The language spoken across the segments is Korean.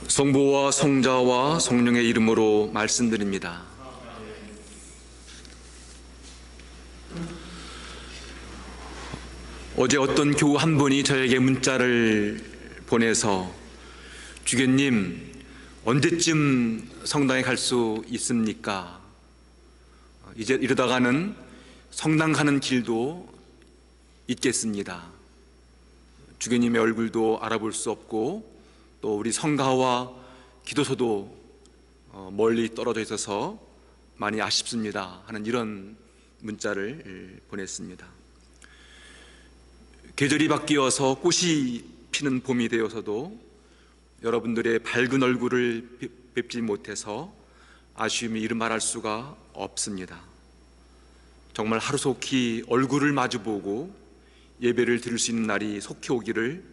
성부와 성자와 성령의 이름으로 말씀드립니다. 어제 어떤 교우 한 분이 저에게 문자를 보내서 주교님, 언제쯤 성당에 갈 수 있습니까? 이제 이러다가는 성당 가는 길도 있겠습니다. 주교님의 얼굴도 알아볼 수 없고 또 우리 성가와 기도소도 멀리 떨어져 있어서 많이 아쉽습니다 하는 이런 문자를 보냈습니다. 계절이 바뀌어서 꽃이 피는 봄이 되어서도 여러분들의 밝은 얼굴을 뵙지 못해서 아쉬움이 이루 말할 수가 없습니다. 정말 하루속히 얼굴을 마주보고 예배를 드릴 수 있는 날이 속히 오기를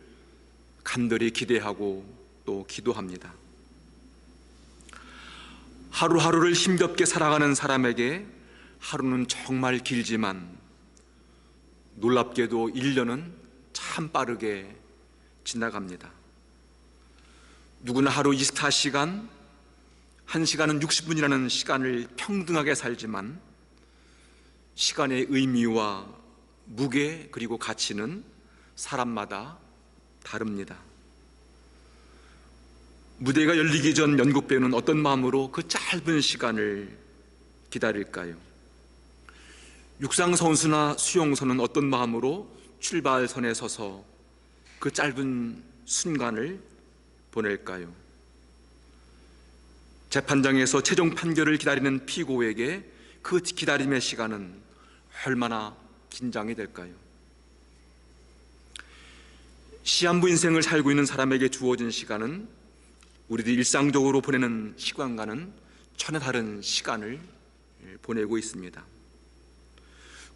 간절히 기대하고 또 기도합니다. 하루하루를 힘겹게 살아가는 사람에게 하루는 정말 길지만 놀랍게도 1년은 참 빠르게 지나갑니다. 누구나 하루 24시간, 1시간은 60분이라는 시간을 평등하게 살지만 시간의 의미와 무게 그리고 가치는 사람마다 다릅니다. 무대가 열리기 전 연극배우는 어떤 마음으로 그 짧은 시간을 기다릴까요? 육상선수나 수영선수는 어떤 마음으로 출발선에 서서 그 짧은 순간을 보낼까요? 재판장에서 최종 판결을 기다리는 피고에게 그 기다림의 시간은 얼마나 긴장이 될까요? 시한부 인생을 살고 있는 사람에게 주어진 시간은 우리들이 일상적으로 보내는 시간과는 전혀 다른 시간을 보내고 있습니다.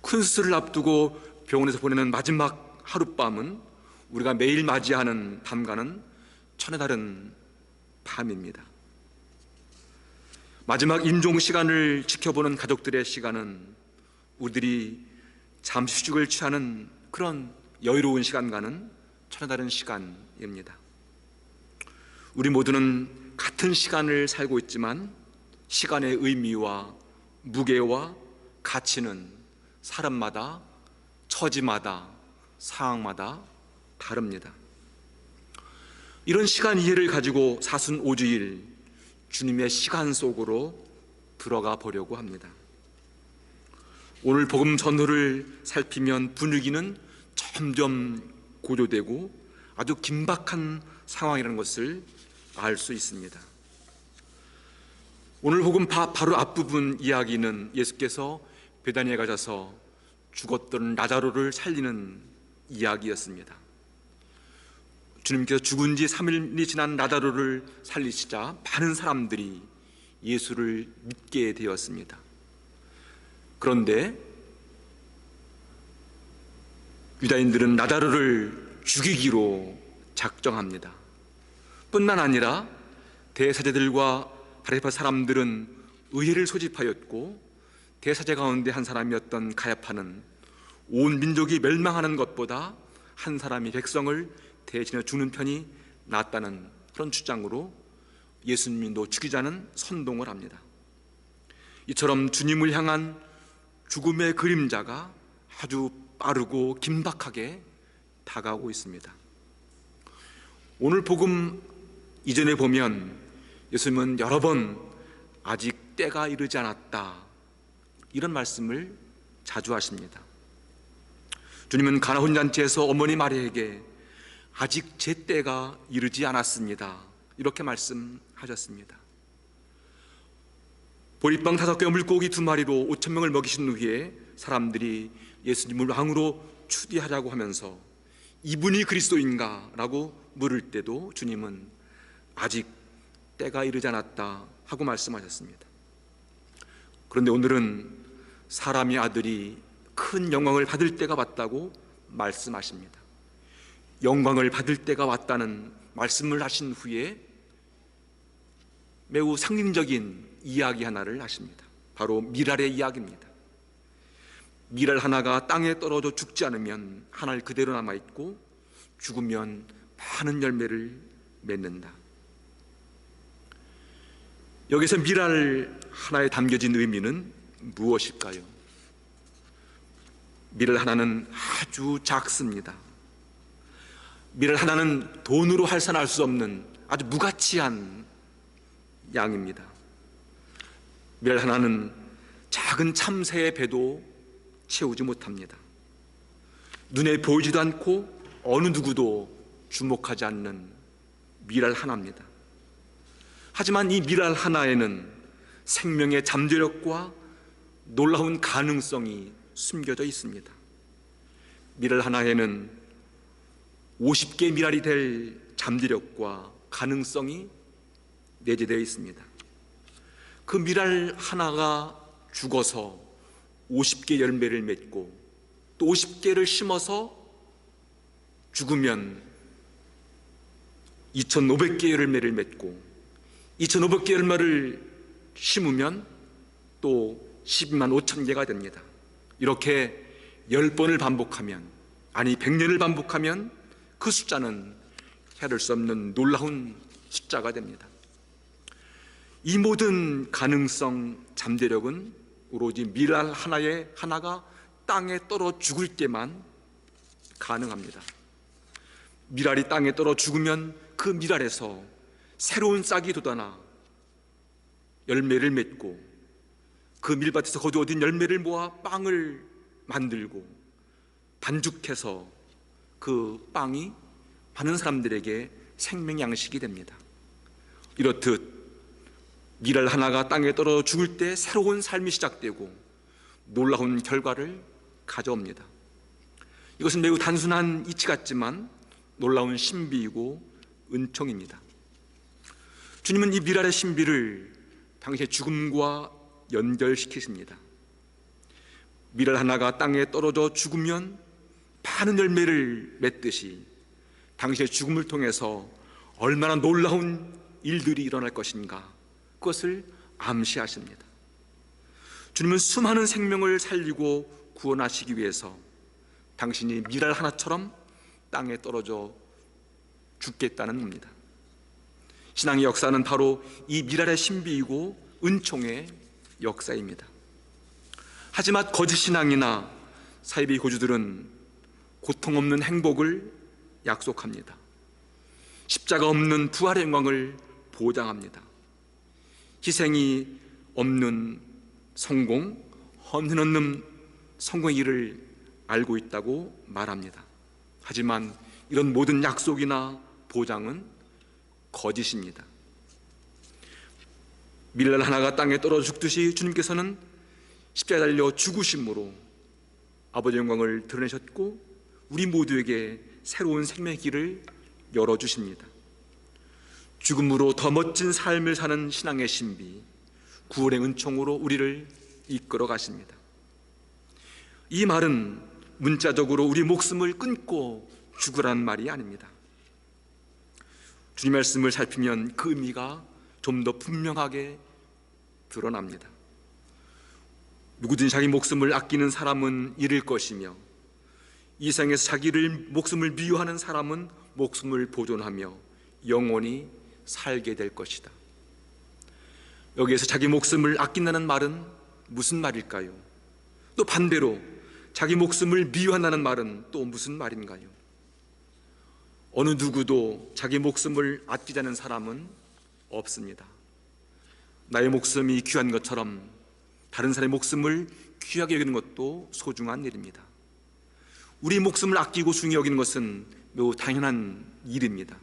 큰 수술을 앞두고 병원에서 보내는 마지막 하룻밤은 우리가 매일 맞이하는 밤과는 전혀 다른 밤입니다. 마지막 임종 시간을 지켜보는 가족들의 시간은 우리들이 잠시 휴식을 취하는 그런 여유로운 시간과는 전혀 다른 시간입니다. 우리 모두는 같은 시간을 살고 있지만 시간의 의미와 무게와 가치는 사람마다, 처지마다, 상황마다 다릅니다. 이런 시간 이해를 가지고 사순오주일 주님의 시간 속으로 들어가 보려고 합니다. 오늘 복음 전후를 살피면 분위기는 점점 고조되고 아주 긴박한 상황이라는 것을 알 수 있습니다. 오늘 복음 바로 앞부분 이야기는 예수께서 베다니에 가셔서 죽었던 라자로를 살리는 이야기였습니다. 주님께서 죽은 지 3일이 지난 라자로를 살리시자 많은 사람들이 예수를 믿게 되었습니다. 그런데 유다인들은 라자로를 죽이기로 작정합니다. 뿐만 아니라 대사제들과 바리새파 사람들은 의회를 소집하였고 대사제 가운데 한 사람이었던 가야파는 온 민족이 멸망하는 것보다 한 사람이 백성을 대신해 죽는 편이 낫다는 그런 주장으로 예수님도 죽이자는 선동을 합니다. 이처럼 주님을 향한 죽음의 그림자가 아주 빠르고 긴박하게 다가오고 있습니다. 오늘 복음 이전에 보면 예수님은 여러 번 아직 때가 이르지 않았다 이런 말씀을 자주 하십니다. 주님은 가나 혼잔치에서 어머니 마리아에게 아직 제 때가 이르지 않았습니다 이렇게 말씀하셨습니다. 보리빵 5개와 물고기 2마리로 5,000명을 먹이신 후에 사람들이 예수님을 왕으로 추대하자고 하면서 이분이 그리스도인가? 라고 물을 때도 주님은 아직 때가 이르지 않았다 하고 말씀하셨습니다. 그런데 오늘은 사람의 아들이 큰 영광을 받을 때가 왔다고 말씀하십니다. 영광을 받을 때가 왔다는 말씀을 하신 후에 매우 상징적인 이야기 하나를 하십니다. 바로 밀알의 이야기입니다. 밀알 하나가 땅에 떨어져 죽지 않으면 하늘 그대로 남아있고 죽으면 많은 열매를 맺는다. 여기서 미랄 하나에 담겨진 의미는 무엇일까요? 미랄 하나는 아주 작습니다. 미랄 하나는 돈으로 환산할 수 없는 아주 무가치한 양입니다. 미랄 하나는 작은 참새의 배도 채우지 못합니다. 눈에 보이지도 않고 어느 누구도 주목하지 않는 미랄 하나입니다. 하지만 이 미랄 하나에는 생명의 잠재력과 놀라운 가능성이 숨겨져 있습니다. 미랄 하나에는 50개 미랄이 될 잠재력과 가능성이 내재되어 있습니다. 그 미랄 하나가 죽어서 50개 열매를 맺고 또 50개를 심어서 죽으면 2,500개의 열매를 맺고 2,500개의 열매를 심으면 또 12만 5천 개가 됩니다. 이렇게 10번을 반복하면, 아니 100년을 반복하면 그 숫자는 헤아릴 수 없는 놀라운 숫자가 됩니다. 이 모든 가능성, 잠재력은 오로지 미랄 하나가 땅에 떨어 죽을 때만 가능합니다. 미랄이 땅에 떨어 죽으면 그 미랄에서 새로운 싹이 돋아나 열매를 맺고 그 밀밭에서 거두어진 열매를 모아 빵을 만들고 반죽해서 그 빵이 많은 사람들에게 생명 양식이 됩니다. 이렇듯 미랄 하나가 땅에 떨어 죽을 때 새로운 삶이 시작되고 놀라운 결과를 가져옵니다. 이것은 매우 단순한 이치 같지만 놀라운 신비이고 은총입니다. 주님은 이 미랄의 신비를 당신의 죽음과 연결시키십니다. 미랄 하나가 땅에 떨어져 죽으면 많은 열매를 맺듯이 당신의 죽음을 통해서 얼마나 놀라운 일들이 일어날 것인가, 그것을 암시하십니다. 주님은 수많은 생명을 살리고 구원하시기 위해서 당신이 미랄 하나처럼 땅에 떨어져 죽겠다는 겁니다. 신앙의 역사는 바로 이 미랄의 신비이고 은총의 역사입니다. 하지만 거짓 신앙이나 사이비 교주들은 고통 없는 행복을 약속합니다. 십자가 없는 부활의 영광을 보장합니다. 희생이 없는 성공, 험지 없는 성공의 길을 알고 있다고 말합니다. 하지만 이런 모든 약속이나 보장은 거짓입니다. 미랄 하나가 땅에 떨어져 죽듯이 주님께서는 십자가에 달려 죽으심으로 아버지의 영광을 드러내셨고 우리 모두에게 새로운 생명의 길을 열어주십니다. 죽음으로 더 멋진 삶을 사는 신앙의 신비, 구원의 은총으로 우리를 이끌어 가십니다. 이 말은 문자적으로 우리 목숨을 끊고 죽으라는 말이 아닙니다. 주님 말씀을 살피면 그 의미가 좀 더 분명하게 드러납니다. 누구든 자기 목숨을 아끼는 사람은 잃을 것이며 이 세상에서 자기를 목숨을 미워하는 사람은 목숨을 보존하며 영원히 살게 될 것이다. 여기에서 자기 목숨을 아낀다는 말은 무슨 말일까요? 또 반대로 자기 목숨을 미워한다는 말은 또 무슨 말인가요? 어느 누구도 자기 목숨을 아끼자는 사람은 없습니다. 나의 목숨이 귀한 것처럼 다른 사람의 목숨을 귀하게 여기는 것도 소중한 일입니다. 우리 목숨을 아끼고 중히 여기는 것은 매우 당연한 일입니다.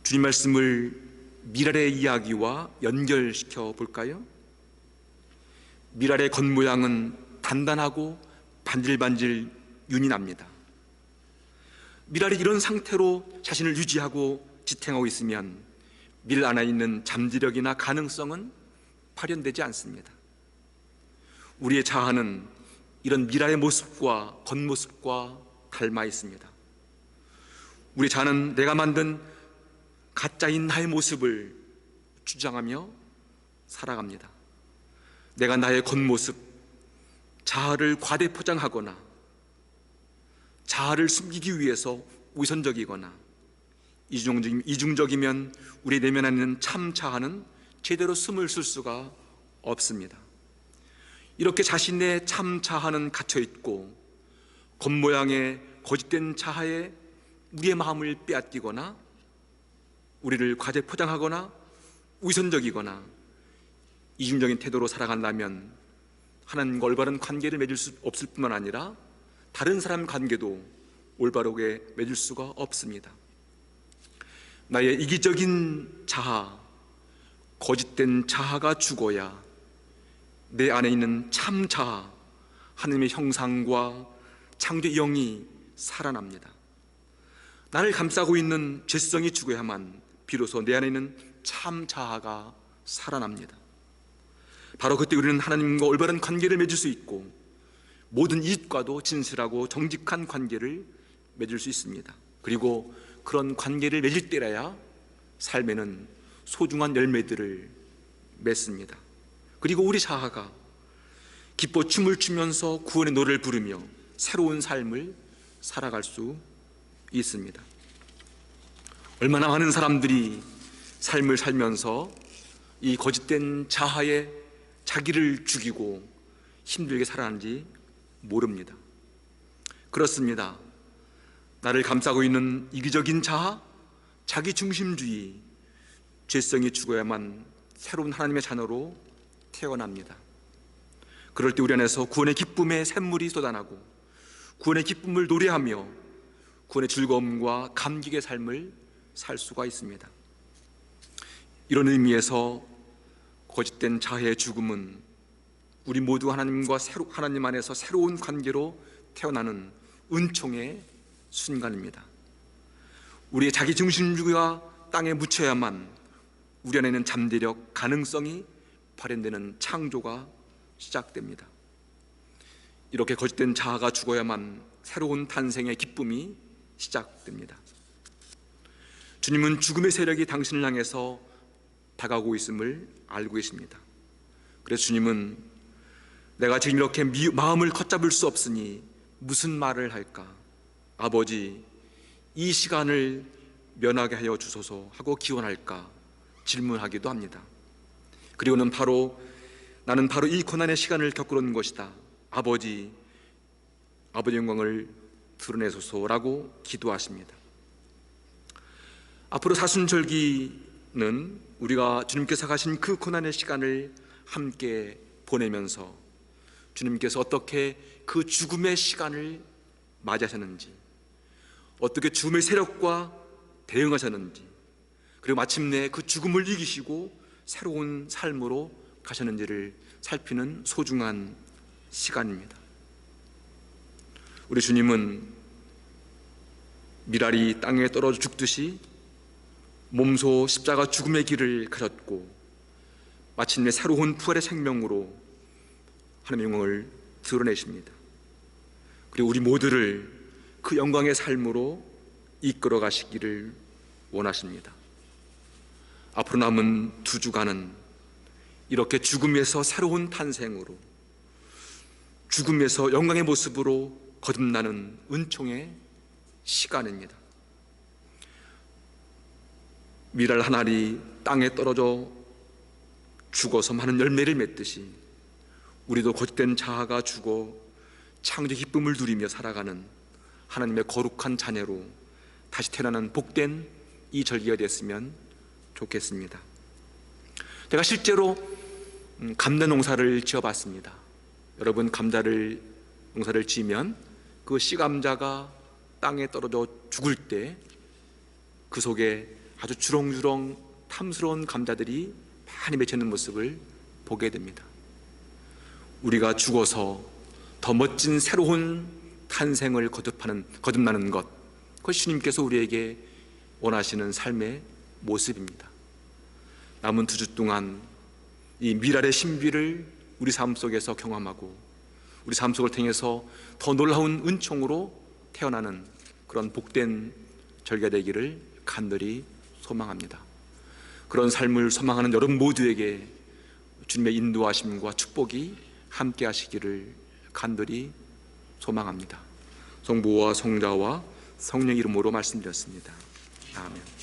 주님 말씀을 미랄의 이야기와 연결시켜 볼까요? 미랄의 겉모양은 단단하고 반질반질 윤이 납니다. 미랄이 이런 상태로 자신을 유지하고 지탱하고 있으면 밀 안에 있는 잠재력이나 가능성은 발현되지 않습니다. 우리의 자아는 이런 미랄의 모습과 겉모습과 닮아 있습니다. 우리 자아는 내가 만든 가짜인 나의 모습을 주장하며 살아갑니다. 내가 나의 겉모습, 자아를 과대 포장하거나 자아를 숨기기 위해서 위선적이거나 이중적이면 우리 내면 안에 있는 참 자아는 제대로 숨을 쓸 수가 없습니다. 이렇게 자신의 참 자아는 갇혀 있고 겉모양의 거짓된 자아에 우리의 마음을 빼앗기거나 우리를 과대 포장하거나 위선적이거나 이중적인 태도로 살아간다면 하나님과 올바른 관계를 맺을 수 없을 뿐만 아니라 다른 사람 관계도 올바르게 맺을 수가 없습니다. 나의 이기적인 자아, 거짓된 자아가 죽어야 내 안에 있는 참 자아, 하나님의 형상과 창조의 영이 살아납니다. 나를 감싸고 있는 죄성이 죽어야만 비로소 내 안에 있는 참 자아가 살아납니다. 바로 그때 우리는 하나님과 올바른 관계를 맺을 수 있고 모든 이웃과도 진실하고 정직한 관계를 맺을 수 있습니다. 그리고 그런 관계를 맺을 때라야 삶에는 소중한 열매들을 맺습니다. 그리고 우리 자아가 기뻐 춤을 추면서 구원의 노래를 부르며 새로운 삶을 살아갈 수 있습니다. 얼마나 많은 사람들이 삶을 살면서 이 거짓된 자아에 자기를 죽이고 힘들게 살아가는지 모릅니다. 그렇습니다. 나를 감싸고 있는 이기적인 자아, 자기중심주의, 죄성이 죽어야만 새로운 하나님의 자녀로 태어납니다. 그럴 때 우리 안에서 구원의 기쁨의 샘물이 쏟아나고 구원의 기쁨을 노래하며 구원의 즐거움과 감격의 삶을 살 수가 있습니다. 이런 의미에서 거짓된 자아의 죽음은 우리 모두 하나님 안에서 새로운 관계로 태어나는 은총의 순간입니다. 우리의 자기중심주의가 땅에 묻혀야만 우리 안에는 잠재력, 가능성이 발현되는 창조가 시작됩니다. 이렇게 거짓된 자아가 죽어야만 새로운 탄생의 기쁨이 시작됩니다. 주님은 죽음의 세력이 당신을 향해서 다가오고 있음을 알고 계십니다. 그래서 주님은 내가 지금 이렇게 마음을 걷잡을 수 없으니 무슨 말을 할까? 아버지, 이 시간을 면하게 하여 주소서 하고 기원할까? 질문하기도 합니다. 그리고는 나는 바로 이 고난의 시간을 겪으러 온 것이다. 아버지 영광을 드러내소서라고 기도하십니다. 앞으로 사순절기는 우리가 주님께서 가신 그 고난의 시간을 함께 보내면서 주님께서 어떻게 그 죽음의 시간을 맞이하셨는지, 어떻게 죽음의 세력과 대응하셨는지, 그리고 마침내 그 죽음을 이기시고 새로운 삶으로 가셨는지를 살피는 소중한 시간입니다. 우리 주님은 밀알이 땅에 떨어져 죽듯이 몸소 십자가 죽음의 길을 가셨고 마침내 새로운 부활의 생명으로 하나님의 영광을 드러내십니다. 그리고 우리 모두를 그 영광의 삶으로 이끌어 가시기를 원하십니다. 앞으로 남은 2주간은 이렇게 죽음에서 새로운 탄생으로, 죽음에서 영광의 모습으로 거듭나는 은총의 시간입니다. 밀알 한 알이 땅에 떨어져 죽어서 많은 열매를 맺듯이 우리도 거짓된 자아가 죽어 창조의 기쁨을 누리며 살아가는 하나님의 거룩한 자녀로 다시 태어나는 복된 이 절기가 됐으면 좋겠습니다. 제가 실제로 감자 농사를 지어봤습니다. 여러분, 농사를 지으면 그 씨감자가 땅에 떨어져 죽을 때 그 속에 아주 주렁주렁 탐스러운 감자들이 많이 맺혀있는 모습을 보게 됩니다. 우리가 죽어서 더 멋진 새로운 탄생을 거듭나는 것, 그것이 주님께서 우리에게 원하시는 삶의 모습입니다. 남은 2주 동안 이 밀알의 신비를 우리 삶 속에서 경험하고 우리 삶 속을 통해서 더 놀라운 은총으로 태어나는 그런 복된 절기가 되기를 간절히 소망합니다. 그런 삶을 소망하는 여러분 모두에게 주님의 인도하심과 축복이 함께 하시기를 간절히 소망합니다. 성부와 성자와 성령 이름으로 말씀드렸습니다. 아멘.